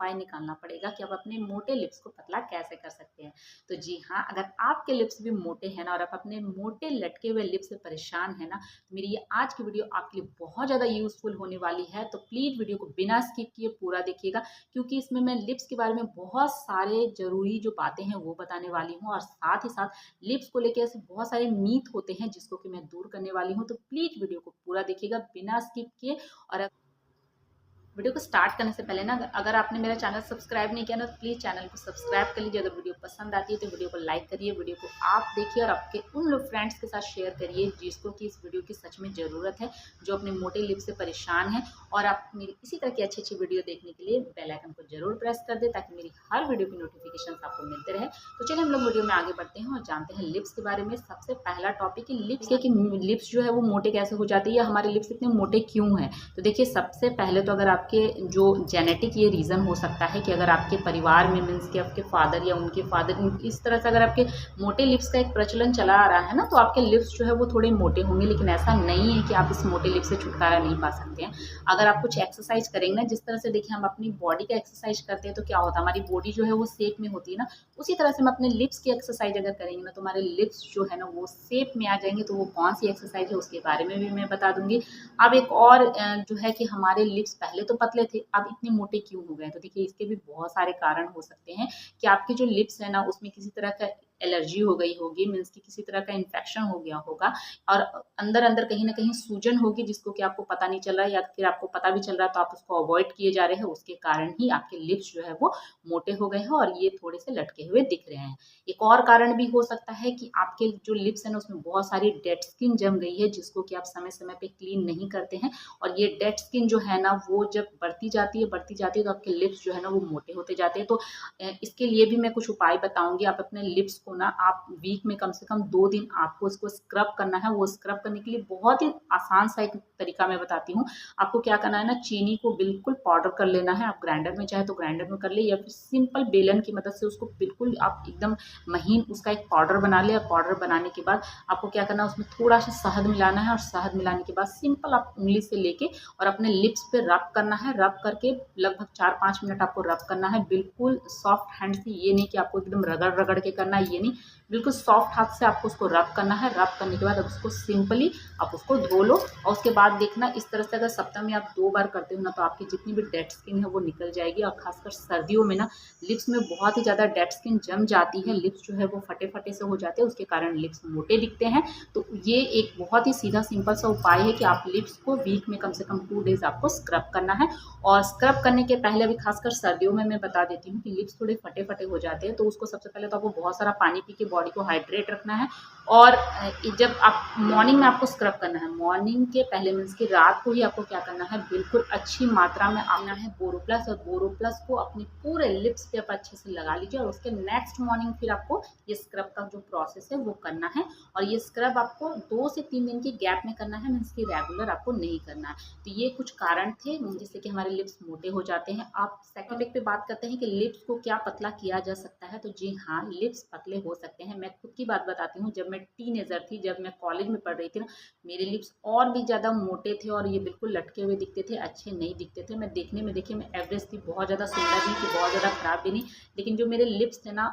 उपाय निकालना पड़ेगा कि आप अपने मोटे लिप्स को पतला कैसे कर सकते हैं। तो जी हाँ, अगर आपके लिप्स भी मोटे हैं ना और आप अपने मोटे लटके हुए लिप्स से परेशान हैं ना, तो मेरी ये आज की वीडियो आपके लिए बहुत ज़्यादा यूज़फुल होने वाली है। तो प्लीज़ वीडियो को बिना स्किप किए पूरा देखिएगा, क्योंकि इसमें मैं लिप्स के बारे में बहुत सारे ज़रूरी जो बातें हैं वो बताने वाली हूँ, और साथ ही साथ लिप्स को लेके ऐसे बहुत सारे मीथ होते हैं जिसको कि मैं दूर करने वाली हूँ। तो प्लीज़ वीडियो को पूरा देखिएगा बिना स्किप किए। और वीडियो को स्टार्ट करने से पहले ना, अगर आपने मेरा चैनल सब्सक्राइब नहीं किया ना, तो प्लीज़ चैनल को सब्सक्राइब कर लीजिए। अगर वीडियो पसंद आती है तो वीडियो को लाइक करिए, वीडियो को आप देखिए और आपके उन लोग फ्रेंड्स के साथ शेयर करिए जिसको कि इस वीडियो की सच में ज़रूरत है, जो अपने मोटे लिप्स से परेशान है। और आप मेरी इसी तरह की अच्छी अच्छी वीडियो देखने के लिए बेल आइकन को जरूर प्रेस कर दे, ताकि मेरी हर वीडियो की नोटिफिकेशन आपको मिलते रहे। तो चलिए हम लोग वीडियो में आगे बढ़ते हैं और जानते हैं लिप्स के बारे में। सबसे पहला टॉपिक है लिप्स के, कि लिप्स जो है वो मोटे कैसे हो जाते हैं या हमारे लिप्स इतने मोटे क्यों हैं। तो देखिए, सबसे पहले तो अगर आपके जो जेनेटिक ये रीज़न हो सकता है कि अगर आपके परिवार में मीन्स कि आपके फादर या उनके फादर इस तरह से अगर आपके मोटे लिप्स का एक प्रचलन चला आ रहा है ना, तो आपके लिप्स जो है वो थोड़े मोटे होंगे। लेकिन ऐसा नहीं है कि आप इस मोटे लिप्स से छुटकारा नहीं पा सकते हैं। अगर आप कुछ एक्सरसाइज करेंगे ना, जिस तरह से देखिए हम अपनी बॉडी का एक्सरसाइज करते हैं तो क्या होता है, हमारी बॉडी जो है वो शेप में होती है ना, उसी तरह से हम अपने लिप्स की एक्सरसाइज अगर करेंगे ना, तो हमारे लिप्स जो है ना वो शेप में आ जाएंगे। तो वो कौन सी एक्सरसाइज है उसके बारे में भी मैं बता दूंगी। अब एक और जो है कि हमारे लिप्स पहले तो पतले थे, अब इतने मोटे क्यों हो गए। तो देखिए, इसके भी बहुत सारे कारण हो सकते हैं कि आपके जो लिप्स है ना उसमें किसी तरह का एलर्जी हो गई होगी, मीन्स कि किसी तरह का इन्फेक्शन हो गया होगा, और अंदर अंदर कहीं ना कहीं सूजन होगी जिसको कि आपको पता नहीं चल रहा है, या फिर आपको पता भी चल रहा है तो आप उसको अवॉइड किए जा रहे हैं। उसके कारण ही आपके लिप्स जो है वो मोटे हो गए हैं और ये थोड़े से लटके हुए दिख रहे हैं। एक और कारण भी हो सकता है कि आपके जो लिप्स है ना उसमें बहुत सारी डेड स्किन जम गई है, जिसको कि आप समय समय पे क्लीन नहीं करते हैं। और ये डेड स्किन जो है ना वो जब बढ़ती जाती है तो आपके लिप्स जो है ना वो मोटे होते जाते हैं। तो इसके लिए भी मैं कुछ उपाय बताऊंगी। आप अपने लिप्स को ना, आप वीक में कम से कम 2 दिन आपको इसको स्क्रब करना है। वो स्क्रब करने के लिए बहुत ही आसान सा एक तरीका मैं बताती हूँ। आपको क्या करना है ना, चीनी को बिल्कुल पाउडर कर लेना है। आप ग्राइंडर में चाहे तो ग्राइंडर में कर ले, या फिर सिंपल बेलन की मदद से उसको बिल्कुल आप एकदम महीन उसका एक पाउडर बना ले। पाउडर बनाने के बाद आपको क्या करना है, उसमें थोड़ा सा शहद मिलाना है, और शहद मिलाने के बाद सिंपल आप उंगली से लेके और अपने लिप्स पे रब करना है। रब करके लगभग 4-5 मिनट आपको रब करना है, बिल्कुल सॉफ्ट हैंड से। ये नहीं कि आपको एकदम रगड़ रगड़ के करना है, ये नहीं, बिल्कुल सॉफ्ट हाथ से आपको उसको रब करना है। रब करने के बाद अब उसको सिंपली आप उसको धो लो, और उसके बाद देखना इस तरह से अगर सप्ताह में आप 2 बार करते हो ना, तो आपकी जितनी भी डेड स्किन है वो निकल जाएगी। और खासकर सर्दियों में ना लिप्स में बहुत ही ज़्यादा डेड स्किन जम जाती है, लिप्स जो है वो फटे फटे से हो जाते हैं, उसके कारण लिप्स मोटे दिखते हैं। तो ये एक बहुत ही सीधा सिंपल सा उपाय है कि आप लिप्स को वीक में कम से कम 2 डेज आपको स्क्रब करना है। और स्क्रब करने के पहले अभी खासकर सर्दियों में मैं बता देती हूँ कि लिप्स थोड़े फटे फटे हो जाते हैं, तो उसको सबसे पहले तो आपको बहुत सारा पानी पी के बॉडी को हाइड्रेट रखना है। और जब आप मॉर्निंग में आपको स्क्रब करना है, मॉर्निंग के पहले मीन्स की रात को ही आपको क्या करना है, बिल्कुल अच्छी मात्रा में आना है बोरोप्लस। और बोरोप्लस को अपने पूरे लिप्स पे आप अच्छे से लगा लीजिए, और उसके नेक्स्ट मॉर्निंग फिर आपको ये स्क्रब का जो प्रोसेस है वो करना है। और ये स्क्रब आपको 2 से 3 दिन की गैप में करना है, मीन्स की रेगुलर आपको नहीं करना है। तो ये कुछ कारण थे जिससे कि हमारे लिप्स मोटे हो जाते हैं। आप सेकंड टॉपिक पे बात करते हैं कि लिप्स को क्या पतला किया जा सकता है। तो जी हाँ, लिप्स पतले हो सकते हैं। मैं खुद की बात बताती हूँ, जब मैं टीनेजर थी, जब मैं कॉलेज में पढ़ रही थी ना, मेरे लिप्स और भी ज़्यादा मोटे थे और ये बिल्कुल लटके हुए दिखते थे, अच्छे नहीं दिखते थे। मैं देखने में, देखिए, मैं एवरेज थी, बहुत ज़्यादा सुंदर नहीं थी, बहुत ज़्यादा खराब भी नहीं। लेकिन जो मेरे लिप्स थे ना,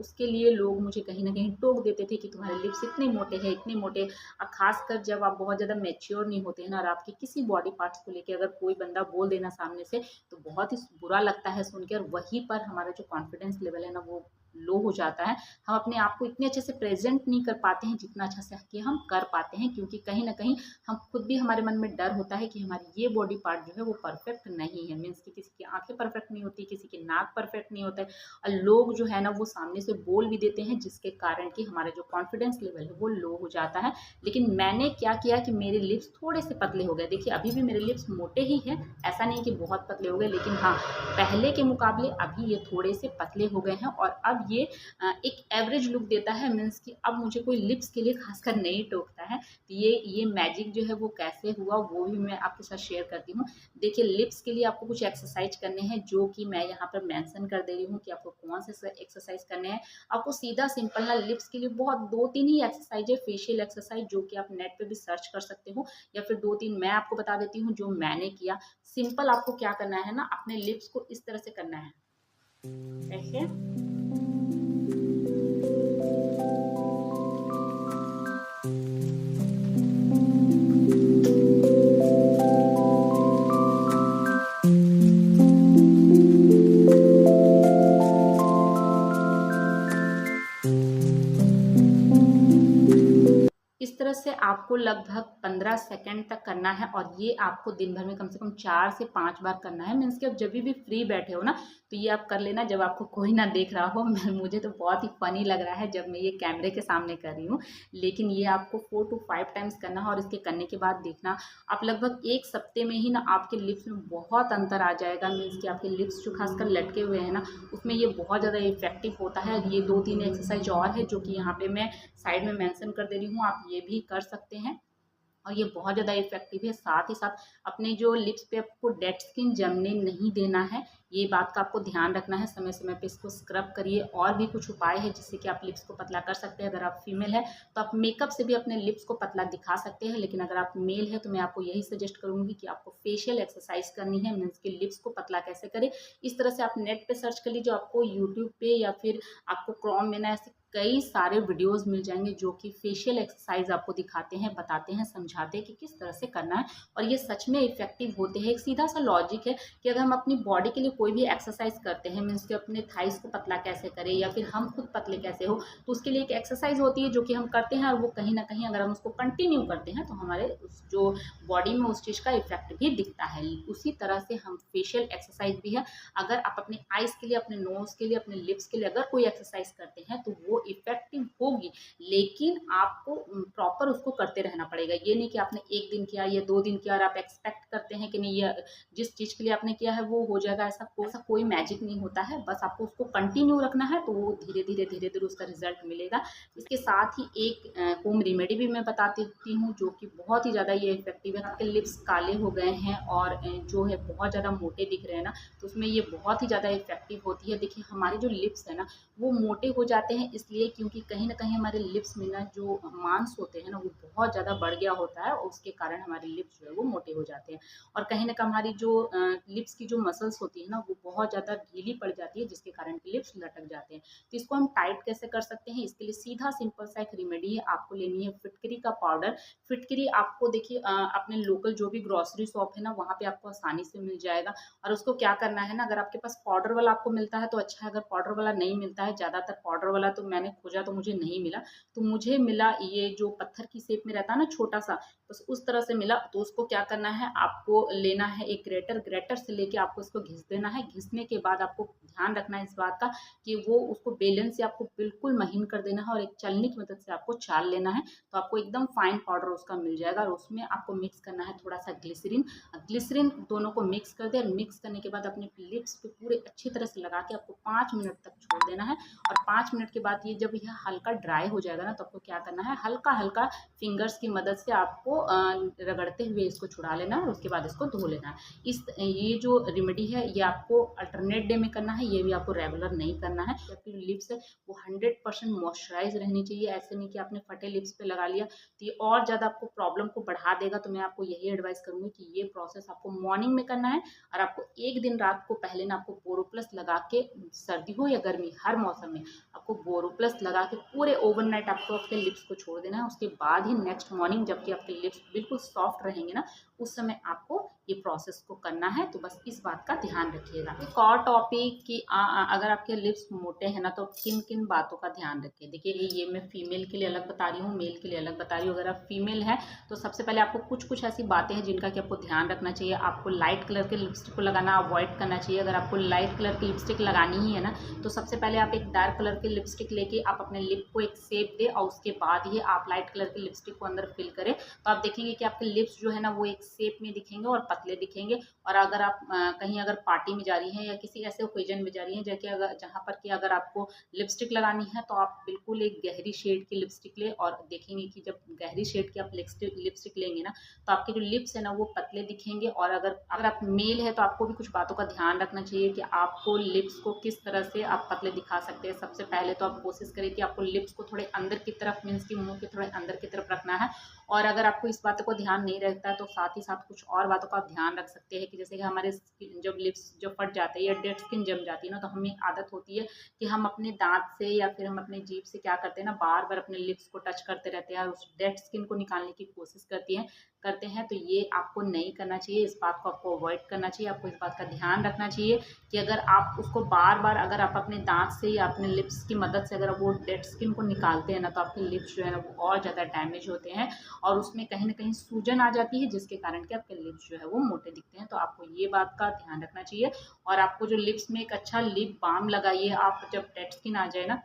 उसके लिए लोग मुझे कहीं ना कहीं टोक देते थे कि तुम्हारे लिप्स इतने मोटे हैं, इतने मोटे। और खासकर जब आप बहुत ज़्यादा मैच्योर नहीं होते हैं ना, और आपके किसी बॉडी पार्ट्स को लेकर अगर कोई बंदा बोल देना सामने से, तो बहुत ही बुरा लगता है सुनकर। वहीं पर हमारा जो कॉन्फिडेंस लेवल है ना वो लो हो जाता है। हम अपने आप को इतने अच्छे से प्रेजेंट नहीं कर पाते हैं जितना अच्छा से कि हम कर पाते हैं, क्योंकि कहीं ना कहीं हम खुद भी, हमारे मन में डर होता है कि हमारी ये बॉडी पार्ट जो है वो परफेक्ट नहीं है। मीन्स कि किसी की आंखें परफेक्ट नहीं होती, किसी की नाक परफेक्ट नहीं होता है, और लोग जो है ना वो सामने से बोल भी देते हैं, जिसके कारण कि हमारा जो कॉन्फिडेंस लेवल है वो लो हो जाता है। लेकिन मैंने क्या किया कि मेरे लिप्स थोड़े से पतले हो गए। देखिए, अभी भी मेरे लिप्स मोटे ही हैं, ऐसा नहीं कि बहुत पतले हो गए, लेकिन हाँ, पहले के मुकाबले अभी ये थोड़े से पतले हो गए हैं। और अब अब ये एक एवरेज लुक देता है, मीन्स कि अब मुझे कोई लिप्स के लिए खासकर नहीं टोकता है। तो ये मैजिक जो है वो कैसे हुआ वो भी मैं आपके साथ शेयर करती हूँ। देखिए, लिप्स के लिए आपको कुछ एक्सरसाइज करने हैं जो कि मैं यहाँ पर मेंशन कर दे रही हूँ कि आपको कौन से एक्सरसाइज करने हैं। आपको सीधा सिंपल ना लिप्स के लिए बहुत 2-3 ही एक्सरसाइज है, फेशियल एक्सरसाइज, जो कि आप नेट पे भी सर्च कर सकते हो, या फिर 2-3 मैं आपको बता देती हूँ जो मैंने किया। सिंपल आपको क्या करना है ना, अपने लिप्स को इस तरह से करना है, ऐसे। इस तरह से आपको लगभग 15 सेकंड तक करना है, और ये आपको दिन भर में कम से कम 4 से 5 बार करना है। मीन्स कि आप जब भी फ्री बैठे हो ना, तो ये आप कर लेना जब आपको कोई ना देख रहा हो। मुझे तो बहुत ही फनी लग रहा है जब मैं ये कैमरे के सामने कर रही हूँ, लेकिन ये आपको 4 to 5 टाइम्स करना है। और इसके करने के बाद देखना, आप लगभग 1 सप्ते में ही ना आपके लिप्स में बहुत अंतर आ जाएगा। मीन्स कि आपके लिप्स जो खासकर लटके हुए हैं ना, उसमें ये बहुत ज़्यादा इफेक्टिव होता है। ये 2-3 एक्सरसाइज और है जो कि यहाँ पे मैं साइड में मेंशन कर दे रही हूँ, आप ये भी कर सकते हैं, और ये बहुत ज़्यादा इफेक्टिव है। साथ ही साथ अपने जो लिप्स पे आपको डेड स्किन जमने नहीं देना है, ये बात का आपको ध्यान रखना है। समय समय पे इसको स्क्रब करिए। और भी कुछ उपाय है जिससे कि आप लिप्स को पतला कर सकते हैं। अगर आप फीमेल है तो आप मेकअप से भी अपने लिप्स को पतला दिखा सकते हैं, लेकिन अगर आप मेल है तो मैं आपको यही सजेस्ट करूंगी कि आपको फेशियल एक्सरसाइज करनी है, मीन्स कि लिप्स को पतला कैसे करें। इस तरह से आप नेट पे सर्च कर लीजिए, आपको यूट्यूब पे या फिर आपको क्रोम में ना ऐसे कई सारे वीडियोस मिल जाएंगे जो कि फेशियल एक्सरसाइज आपको दिखाते हैं, बताते हैं, समझाते हैं कि किस तरह से करना है, और ये सच में इफेक्टिव होते हैं। एक सीधा सा लॉजिक है कि अगर हम अपनी बॉडी के लिए कोई भी एक्सरसाइज करते हैं, मीन्स कि अपने थाइस को पतला कैसे करें या फिर हम खुद पतले कैसे हो, तो उसके लिए एक एक्सरसाइज होती है जो कि हम करते हैं, और वो कहीं ना कहीं अगर हम उसको कंटिन्यू करते हैं तो हमारे जो बॉडी में उस चीज़ का इफेक्ट भी दिखता है। उसी तरह से हम फेशियल एक्सरसाइज भी है। अगर आप अपने आइज़ के लिए, अपने नोज के लिए, अपने लिप्स के लिए अगर कोई एक्सरसाइज करते हैं तो वो इफेक्टिव होगी, लेकिन आपको प्रॉपर उसको करते रहना पड़ेगा। ये नहीं कि आपने 1 दिन किया या 2 दिन किया और आप एक्सपेक्ट करते हैं कि नहीं ये जिस चीज़ के लिए आपने किया है वो हो जाएगा। ऐसा कोई मैजिक नहीं होता है। बस आपको उसको कंटिन्यू रखना है, तो वो धीरे धीरे उसका रिजल्ट मिलेगा। इसके साथ ही एक होम रेमेडी भी मैं बताती हूँ जो कि बहुत ही ज़्यादा ये इफेक्टिव है। आपके लिप्स काले हो गए हैं और जो है बहुत ज़्यादा मोटे दिख रहे हैं ना, तो उसमें ये बहुत ही ज़्यादा इफेक्टिव होती है। देखिए, हमारे जो लिप्स है ना वो मोटे हो जाते हैं इसलिए क्योंकि कहीं ना कहीं हमारे लिप्स में ना जो मांस होते हैं ना वो बहुत ज़्यादा बढ़ गया होता है, और उसके कारण हमारे लिप्स जो है वो मोटे हो जाते हैं। और कहीं ना कहीं हमारी जो लिप्स की जो मसल्स होती है ना वो बहुत ज़्यादा ढीली पड़ जाती है, जिसके कारण लिप्स लटक जाते हैं। तो इसको हम टाइट कैसे कर सकते हैं, इसके लिए सीधा सिंपल सा एक रेमेडी है। आपको लेनी है फिटकरी का पाउडर। फिटकरी आपको देखिए अपने लोकल जो भी ग्रोसरी शॉप है ना वहाँ पे आपको आसानी से मिल जाएगा। और उसको क्या करना है ना, अगर आपके पास पाउडर वाला आपको मिलता है तो अच्छा है, अगर पाउडर वाला नहीं मिलता है, ज़्यादातर पाउडर वाला तो मैंने खोजा तो मुझे नहीं मिला, तो मुझे मिला ये जो पत्थर की शेप में रहता है ना छोटा सा, बस उस तरह से मिला। तो उसको क्या करना है, आपको लेना है एक ग्रेटर से लेके आपको इसको घिस देना है। घिसने के बाद आपको ध्यान रखना है इस बात का कि वो उसको बेलन से आपको बिल्कुल महीन कर देना है, और एक छलनी की मदद से आपको चाल लेना है, तो आपको एकदम फाइन पाउडर उसका मिल जाएगा। और उसमें आपको मिक्स करना है थोड़ा सा ग्लिसरीन दोनों को मिक्स कर दे। और मिक्स करने के बाद अपने लिप्स पे पूरे अच्छी तरह से लगा के आपको 5 मिनट तक छोड़ देना है। और 5 मिनट के बाद ये जब यह हल्का ड्राई हो जाएगा ना, तो आपको क्या करना है, हल्का हल्का फिंगर्स की मदद से आपको रगड़ते हुए इसको छुड़ा लेना है, और उसके बाद इसको धो लेना है। ये जो रेमेडी है ये आपको अल्टरनेट डे में करना है, ये भी आपको रेगुलर नहीं करना है। आपकी लिप्स है वो 100% मॉइस्चराइज रहनी चाहिए। ऐसे नहीं कि आपने फटे लिप्स पे लगा लिया तो ये और ज़्यादा आपको प्रॉब्लम को बढ़ा देगा। तो मैं आपको यही एडवाइस करूँगी कि ये प्रोसेस आपको मॉर्निंग में करना है, और आपको एक दिन रात को पहले ना आपको बोरोप्लस लगा के, सर्दी हो या गर्मी हर मौसम में आपको बोरोप्लस लगा के पूरे ओवरनाइट आपको आपके लिप्स को छोड़ देना है। उसके बाद ही नेक्स्ट मॉर्निंग जबकि आपके लिप्स बिल्कुल सॉफ्ट रहेंगे ना, उस समय आपको ये प्रोसेस को करना है। तो बस इस बात का ध्यान रखिएगा। एक और टॉपिक कि अगर आपके लिप्स मोटे हैं ना तो किन किन बातों का ध्यान रखिए। देखिए, ये मैं फीमेल के लिए अलग बता रही हूँ, मेल के लिए अलग बता रही हूँ। अगर आप फीमेल है तो सबसे पहले आपको कुछ ऐसी बातें हैं जिनका कि आपको ध्यान रखना चाहिए। आपको लाइट कलर के लिपस्टिक को लगाना अवॉइड करना चाहिए। अगर आपको लाइट कलर की लिपस्टिक लगानी ही है ना, तो सबसे पहले आप एक डार्क कलर की लिपस्टिक लेके आप अपने लिप को एक शेप दे, और उसके बाद ही आप लाइट कलर की लिपस्टिक को अंदर फिल करें। तो आप देखेंगे कि आपके लिप्स जो है ना वो एक शेप में दिखेंगे और पतले दिखेंगे। और अगर आप कहीं अगर पार्टी में जा रही हैं या किसी ऐसे ओकेजन में जा रही हैं जहाँ पर कि अगर आपको लिपस्टिक लगानी है, तो आप बिल्कुल एक गहरी शेड की लिपस्टिक लें और देखेंगे कि जब गहरी शेड की आप लिपस्टिक लेंगे ना, तो आपके जो लिप्स है ना वो पतले दिखेंगे। और अगर आप मेल है तो आपको भी कुछ बातों का ध्यान रखना चाहिए कि आपको लिप्स को किस तरह से आप पतले दिखा सकते हैं। सबसे पहले तो आप कोशिश करें कि आपको लिप्स को थोड़े अंदर की तरफ, मीन्स कि मुंह के थोड़े अंदर की तरफ रखना है। और अगर आपको इस बात को ध्यान नहीं रहता है तो साथ ही साथ कुछ और बातों का ध्यान रख सकते हैं कि जैसे कि हमारे जब लिप्स जो फट जाते हैं या डेड स्किन जम जाती है ना, तो हमें आदत होती है कि हम अपने दांत से या फिर हम अपने जीभ से क्या करते हैं ना, बार बार अपने लिप्स को टच करते रहते हैं और उस डेड स्किन को निकालने की कोशिश करते हैं। तो ये आपको नहीं करना चाहिए, इस बात को आपको अवॉइड करना चाहिए। आपको इस बात का ध्यान रखना चाहिए कि अगर आप उसको बार बार अगर आप अपने दांत से या अपने लिप्स की मदद से अगर वो डेड स्किन को निकालते हैं ना, तो आपके लिप्स जो है ना वो और ज़्यादा डैमेज होते हैं और उसमें कहीं ना कहीं सूजन आ जाती है, जिसके कारण कि आपके लिप्स जो है वो मोटे दिखते हैं। तो आपको ये बात का ध्यान रखना चाहिए। और आपको जो लिप्स में एक अच्छा लिप बाम लगाइए आप, जब डेड स्किन आ जाए ना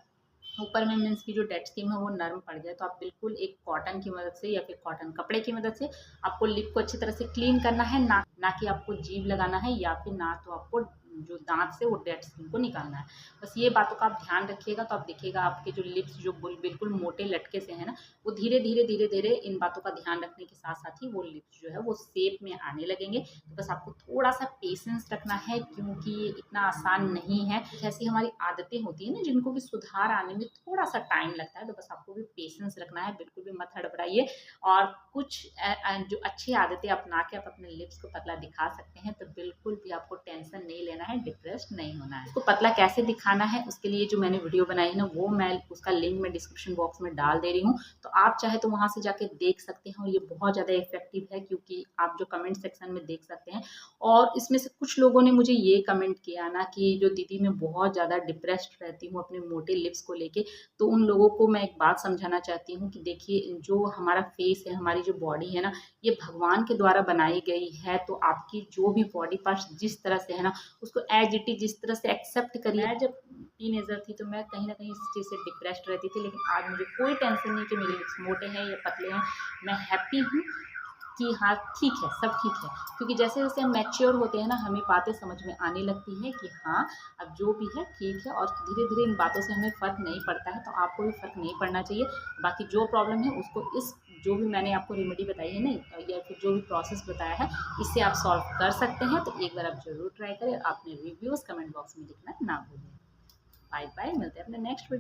ऊपर में, मीन्स की जो डेड स्किन है वो नरम पड़ जाए, तो आप बिल्कुल एक कॉटन की मदद से या फिर कॉटन कपड़े की मदद से आपको लिप को अच्छी तरह से क्लीन करना है, ना कि आपको जीभ लगाना है या फिर ना तो आपको जो दांत से वो डेड स्किन को निकालना है। बस ये बातों का आप ध्यान रखिएगा, तो आप देखिएगा आपके जो लिप्स जो बिल्कुल मोटे लटके से है ना, वो धीरे धीरे इन बातों का ध्यान रखने के साथ साथ ही वो लिप्स जो है वो शेप में आने लगेंगे। तो बस आपको थोड़ा सा पेशेंस रखना है, क्योंकि ये इतना आसान नहीं है। ऐसी हमारी आदतें होती है ना जिनको भी सुधार आने में थोड़ा सा टाइम लगता है, तो बस आपको भी पेशेंस रखना है, बिल्कुल भी मत हड़बड़ाइए। और कुछ जो अच्छी आदतें अपना के आप अपने लिप्स को पतला दिखा सकते हैं, तो बिल्कुल भी आपको टेंशन नहीं लेना है, डिप्रेस्ड नहीं होना है। उसको पतला कैसे दिखाना है उसके लिए जो मैंने वीडियो बनाई है ना, वो मैं उसका लिंक मैं डिस्क्रिप्शन बॉक्स में डाल दे रही हूँ, तो आप चाहे तो वहां से जाके देख सकते हैं। और ये बहुत ज़्यादा इफेक्टिव है, क्योंकि आप जो कमेंट सेक्शन में देख सकते हैं। और इसमें से कुछ लोगों ने मुझे ये कमेंट किया ना कि जो दीदी मैं बहुत ज़्यादा डिप्रेस्ड रहती हूँ अपने मोटे लिप्स को लेके, तो उन लोगों को मैं एक बात समझाना चाहती हूँ कि देखिए, जो हमारा फेस है, हमारी जो बॉडी है ना, ये भगवान के द्वारा बनाई गई है। तो आपकी जो भी बॉडी पार्ट्स जिस तरह से है ना, उसको एज इट इज जिस तरह से एक्सेप्ट करिए। मैं जब टीनेजर थी तो मैं कहीं ना कहीं इस चीज़ से डिप्रेस्ड रहती थी, लेकिन आज मुझे कोई टेंशन नहीं कि मेरे लिप्स मोटे हैं या पतले हैं। मैं हैप्पी हूँ कि हाँ ठीक है, सब ठीक है। क्योंकि जैसे जैसे हम मैच्योर होते हैं ना, हमें बातें समझ में आने लगती हैं कि हाँ अब जो भी है ठीक है, और धीरे धीरे इन बातों से हमें फ़र्क नहीं पड़ता है। तो आपको भी फ़र्क नहीं पड़ना चाहिए। बाकी जो प्रॉब्लम है उसको इस जो भी मैंने आपको रेमेडी बताई है ना, या फिर जो भी प्रोसेस बताया है, इससे आप सॉल्व कर सकते हैं। तो एक बार आप ज़रूर ट्राई करें। आपने रिव्यूज़ कमेंट बॉक्स में लिखना ना भूलें। बाय बाय, मिलते हैं अपने नेक्स्ट वीडियो।